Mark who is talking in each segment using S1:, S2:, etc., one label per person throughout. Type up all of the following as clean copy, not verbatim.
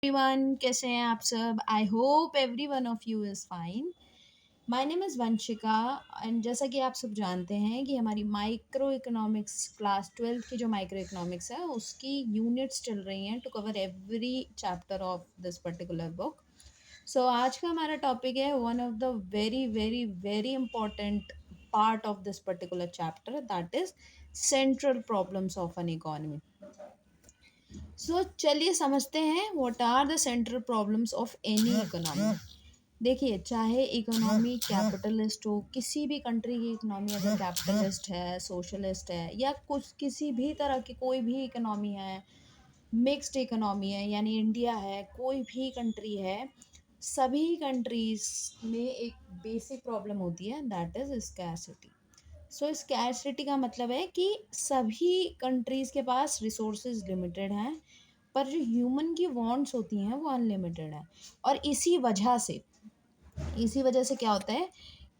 S1: Everyone, कैसे हैं आप सब? I hope every one of you is fine. My name is Vanshika and जैसा कि आप सब जानते हैं कि हमारी माइक्रो इकोनॉमिक्स क्लास 12th की जो माइक्रो इकोनॉमिक्स है उसकी यूनिट्स चल रही हैं to cover every chapter of this particular book. So आज का हमारा टॉपिक है one of the very very very important part of this particular chapter, that is central problems of an economy. चलिए समझते हैं what are the central problems of any economy. देखिए, चाहे economy capitalist हो, किसी भी कंट्री की इकोनॉमी अगर कैपिटलिस्ट है, सोशलिस्ट है या कुछ किसी भी तरह की कोई भी इकोनॉमी है, मिक्स्ड इकोनॉमी है यानी इंडिया है, कोई भी कंट्री है, सभी कंट्रीज में एक बेसिक प्रॉब्लम होती है, दैट इज स्कैरसिटी। स्कैरसिटी का मतलब है कि सभी कंट्रीज़ के पास रिसोर्सेज लिमिटेड हैं, पर जो ह्यूमन की वांट्स होती हैं वो अनलिमिटेड है। और इसी वजह से क्या होता है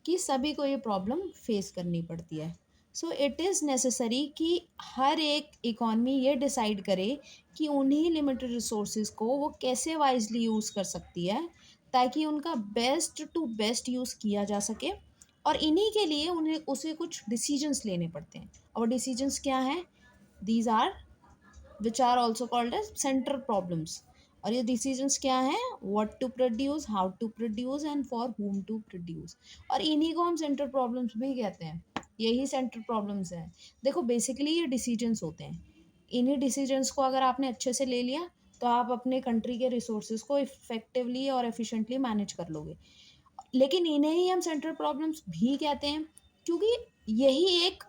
S1: कि सभी को ये प्रॉब्लम फेस करनी पड़ती है। इट इज़ नेसेसरी कि हर एक इकॉनमी ये डिसाइड करे कि उन्हीं लिमिटेड रिसोर्सेज को वो कैसे वाइजली यूज़ कर सकती है, ताकि उनका बेस्ट टू बेस्ट यूज़ किया जा सके। और इन्हीं के लिए उन्हें उसे कुछ डिसीजंस लेने पड़ते हैं। और डिसीजंस क्या हैं? These are which are also called as central problems. और ये डिसीजंस क्या हैं? What to produce, how to produce and for whom to produce. और इन्हीं को हम सेंट्रल प्रॉब्लम्स भी कहते हैं। यही सेंट्रल प्रॉब्लम्स हैं। देखो, बेसिकली ये डिसीजंस होते हैं। इन्हीं डिसीजंस को अगर आपने अच्छे से ले लिया तो आप अपने कंट्री के रिसोर्सेज को इफेक्टिवली और एफिशिएंटली मैनेज कर लोगे। लेकिन इन्हें ही हम सेंट्रल प्रॉब्लम्स भी कहते हैं, क्योंकि यही एक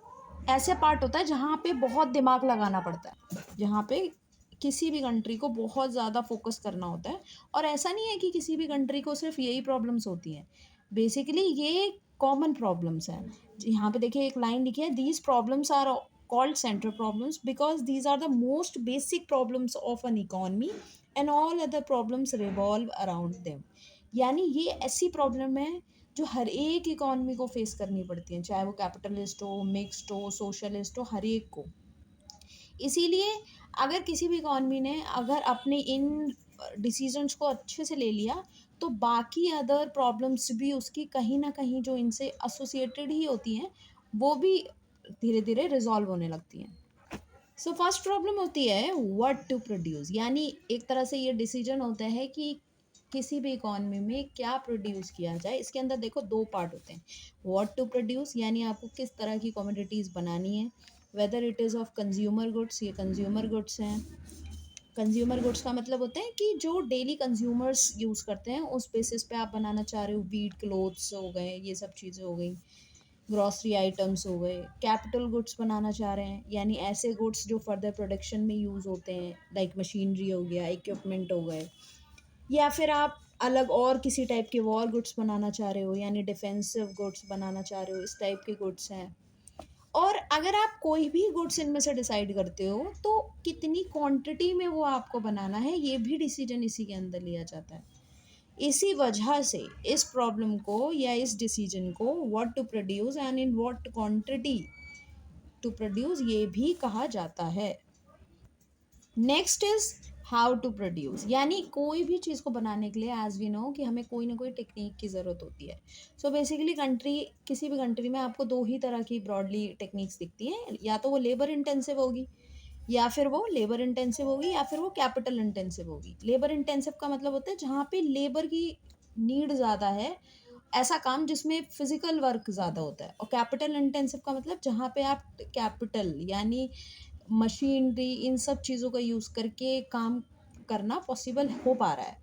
S1: ऐसे पार्ट होता है जहाँ पे बहुत दिमाग लगाना पड़ता है, जहाँ पे किसी भी कंट्री को बहुत ज़्यादा फोकस करना होता है। और ऐसा नहीं है कि किसी भी कंट्री को सिर्फ यही प्रॉब्लम्स होती हैं। बेसिकली ये कॉमन प्रॉब्लम्स हैं। यहाँ पे देखिए, एक लाइन लिखी है, these problems are called central problems because these are the most basic problems of an economy and all other problems revolve around them. यानी ये ऐसी प्रॉब्लम है जो हर एक इकॉनमी को फेस करनी पड़ती है, चाहे वो कैपिटलिस्ट हो, मिक्स्ड हो, सोशलिस्ट हो, हर एक को। इसीलिए अगर किसी भी इकॉनमी ने अगर अपने इन डिसीजंस को अच्छे से ले लिया तो बाकी अदर प्रॉब्लम्स भी उसकी कहीं ना कहीं जो इनसे एसोसिएटेड ही होती हैं वो भी धीरे धीरे रिजॉल्व होने लगती हैं। फर्स्ट प्रॉब्लम होती है व्हाट टू प्रोड्यूस, यानी एक तरह से ये डिसीजन होता है कि किसी भी इकॉनमी में क्या प्रोड्यूस किया जाए। इसके अंदर देखो दो पार्ट होते हैं। व्हाट टू प्रोड्यूस यानी आपको किस तरह की कमोडिटीज़ बनानी है, whether it is of consumer goods, ये कंज्यूमर गुड्स हैं। कंज्यूमर गुड्स का मतलब होता है कि जो डेली कंज्यूमर्स यूज़ करते हैं उस बेसिस पे आप बनाना चाह रहे हो। वीट, क्लोथ्स हो गए, ये सब चीज़ें हो गई, ग्रॉसरी आइटम्स हो गए। कैपिटल गुड्स बनाना चाह रहे हैं यानी ऐसे गुड्स जो फर्दर प्रोडक्शन में यूज़ होते हैं, लाइक मशीनरी हो गया, इक्विपमेंट हो गए। या फिर आप अलग और किसी टाइप के वॉर गुड्स बनाना चाह रहे हो यानी डिफेंसिव गुड्स बनाना चाह रहे हो, इस टाइप के गुड्स हैं। और अगर आप कोई भी गुड्स इनमें से डिसाइड करते हो तो कितनी क्वांटिटी में वो आपको बनाना है, ये भी डिसीजन इसी के अंदर लिया जाता है। इसी वजह से इस प्रॉब्लम को या इस डिसीजन को what to produce and in what quantity to produce ये भी कहा जाता है। Next is how to produce, यानी कोई भी चीज़ को बनाने के लिए एज वी नो कि हमें कोई ना कोई टेक्निक की ज़रूरत होती है। बेसिकली किसी भी कंट्री में आपको दो ही तरह की ब्रॉडली टेक्निक्स दिखती हैं, या तो वो लेबर इंटेंसिव होगी या फिर वो कैपिटल इंटेंसिव होगी। लेबर इंटेंसिव का मतलब होता है जहाँ पे लेबर की नीड ज़्यादा है, ऐसा काम जिसमें फिजिकल वर्क ज़्यादा होता है। और कैपिटल इंटेंसिव का मतलब जहाँ पे आप कैपिटल यानी मशीनरी, इन सब चीज़ों का यूज़ करके काम करना पॉसिबल हो पा रहा है।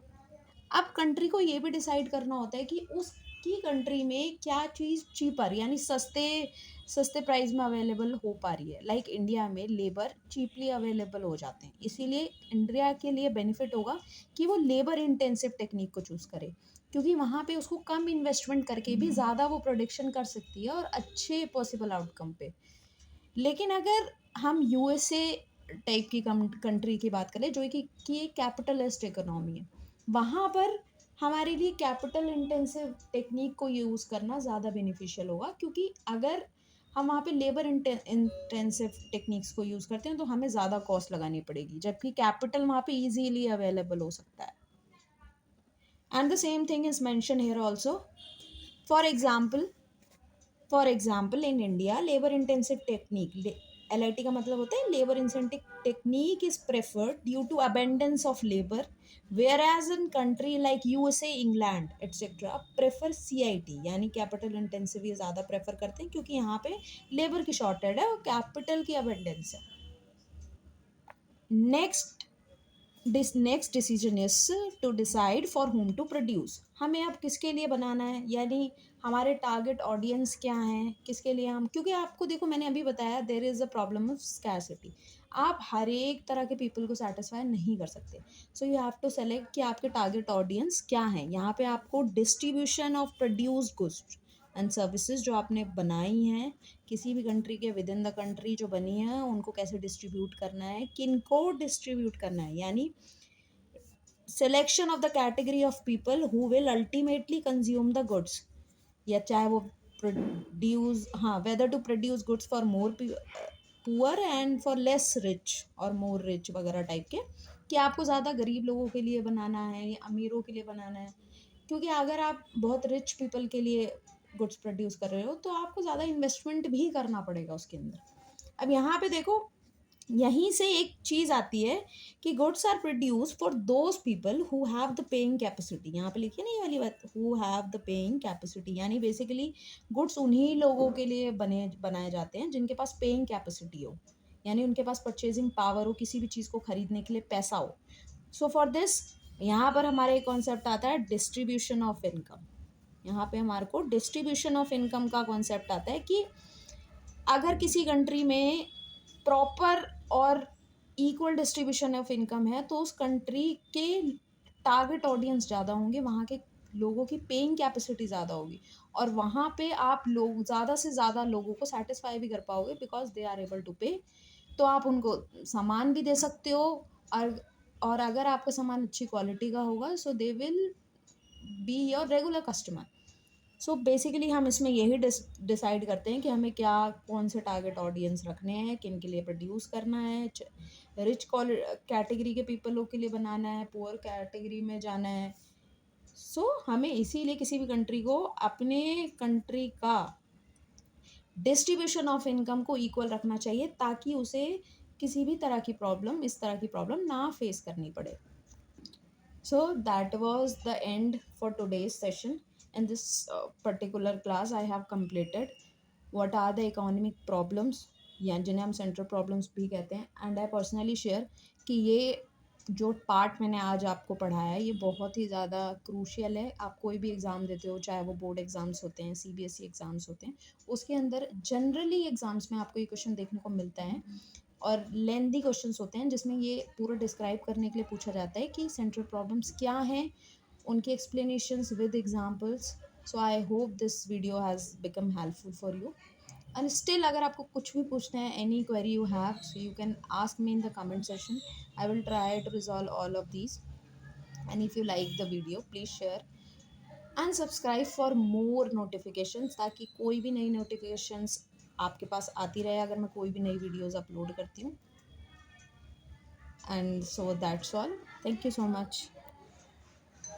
S1: अब कंट्री को ये भी डिसाइड करना होता है कि उसकी कंट्री में क्या चीज़ चीपर यानी सस्ते सस्ते प्राइस में अवेलेबल हो पा रही है। लाइक इंडिया में लेबर चीपली अवेलेबल हो जाते हैं, इसीलिए इंडिया के लिए बेनिफिट होगा कि वो लेबर इंटेंसिव टेक्निक को चूज़ करे, क्योंकि वहाँ पे उसको कम इन्वेस्टमेंट करके भी ज़्यादा वो प्रोडक्शन कर सकती है और अच्छे पॉसिबल आउटकम पे। लेकिन अगर हम यूएसए टाइप की कंट्री की बात करें जो कि एक कैपिटलिस्ट इकोनॉमी है, वहाँ पर हमारे लिए कैपिटल इंटेंसिव टेक्निक को यूज़ करना ज़्यादा बेनिफिशियल होगा, क्योंकि अगर हम वहाँ पे लेबर इंटेंसिव टेक्निक्स को यूज़ करते हैं तो हमें ज़्यादा कॉस्ट लगानी पड़ेगी, जबकि कैपिटल वहाँ पे इजीली अवेलेबल हो सकता है। And the same thing is mentioned here also. For example, in India, labor intensive technique, LIT का मतलब होता है labor intensive technique is preferred due to abundance of labor, whereas in country like USA, England etc prefer CIT यानी capital intensive ये ज़्यादा prefer करते हैं क्योंकि यहाँ पे labor की shortage है और capital की abundance है. Next, this next decision is to decide for whom to produce. हमें अब किसके लिए बनाना है, यानी हमारे टारगेट ऑडियंस क्या हैं, किसके लिए हम, क्योंकि आपको देखो मैंने अभी बताया there is a problem of scarcity. आप हर एक तरह के पीपल को सेटिस्फाई नहीं कर सकते. So you have to select कि आपके टारगेट ऑडियंस क्या हैं. यहाँ पे आपको distribution of produce goods and services जो आपने बनाई हैं किसी भी कंट्री के विद इन द कंट्री जो बनी है उनको कैसे डिस्ट्रीब्यूट करना है, किन को डिस्ट्रीब्यूट करना है, यानी selection of the category of people who will ultimately consume the goods, या चाहे वो प्रोड्यूस, हाँ, whether to produce goods for more poor and for less rich और मोर रिच वगैरह टाइप के, कि आपको ज़्यादा गरीब लोगों के लिए बनाना है या अमीरों के लिए बनाना है. क्योंकि अगर आप बहुत रिच पीपल के लिए गुड्स प्रोड्यूस कर रहे हो तो आपको ज़्यादा इन्वेस्टमेंट भी करना पड़ेगा उसके अंदर. अब यहाँ पे देखो, यहीं से एक चीज़ आती है कि goods are produce for those people who have the paying capacity. यहाँ पे लिखिए ना ये वाली बात, who have the paying capacity, यानी बेसिकली गुड्स उन्हीं लोगों के लिए बनाए जाते हैं जिनके पास पेइंग कैपेसिटी हो, यानी उनके पास परचेजिंग पावर हो, किसी भी चीज़ को खरीदने के लिए पैसा हो. सो फॉर दिस यहाँ पर हमारे एक कॉन्सेप्ट आता है डिस्ट्रीब्यूशन ऑफ इनकम. यहाँ पे हमारे को डिस्ट्रीब्यूशन ऑफ इनकम का कॉन्सेप्ट आता है कि अगर किसी कंट्री में प्रॉपर और इक्वल डिस्ट्रीब्यूशन ऑफ इनकम है तो उस कंट्री के टारगेट ऑडियंस ज़्यादा होंगे, वहाँ के लोगों की पेइंग कैपेसिटी ज़्यादा होगी और वहाँ पे आप लोग ज़्यादा से ज़्यादा लोगों को सेटिस्फाई भी कर पाओगे because they are able to pay. तो आप उनको सामान भी दे सकते हो और अगर आपका सामान अच्छी क्वालिटी का होगा so they will be your regular customer. So basically हम इसमें यही डिसाइड करते हैं कि हमें क्या कौन से टारगेट ऑडियंस रखने हैं, किन के लिए प्रोड्यूस करना है, रिच कैटेगरी के पीपलों के लिए बनाना है, पुअर कैटेगरी में जाना है. सो हमें इसीलिए किसी भी कंट्री को अपने कंट्री का डिस्ट्रीब्यूशन ऑफ इनकम को इक्वल रखना चाहिए ताकि उसे किसी भी तरह की प्रॉब्लम, इस तरह की प्रॉब्लम ना फेस करनी पड़े. So that was the end for today's session. In this particular class, I have completed what are the economic problems, या जिन्हें हम सेंट्रल प्रॉब्लम्स भी कहते हैं. एंड आई पर्सनली शेयर कि ये जो पार्ट मैंने आज आपको पढ़ाया है ये बहुत ही ज़्यादा क्रूशियल है. आप कोई भी एग्ज़ाम देते हो, चाहे वो बोर्ड एग्ज़ाम्स होते हैं, CBSE एग्ज़ाम्स होते हैं, उसके अंदर जनरली एग्ज़ाम्स में आपको ये क्वेश्चन देखने को मिलता है और लेंदी क्वेश्चंस होते हैं जिसमें ये पूरा डिस्क्राइब करने के लिए पूछा जाता है कि सेंट्रल प्रॉब्लम्स क्या हैं, उनके explanations with examples. So I hope this video has become helpful for you. And still अगर आपको कुछ भी पूछना है, any query you have, so you can ask me in the comment session. I will try to resolve all of these. And if you like the video please share and subscribe for more notifications, ताकि कोई भी नई notifications आपके पास आती रहे अगर मैं कोई भी नई वीडियोज़ अपलोड करती हूँ. And so that's all. Thank you so much.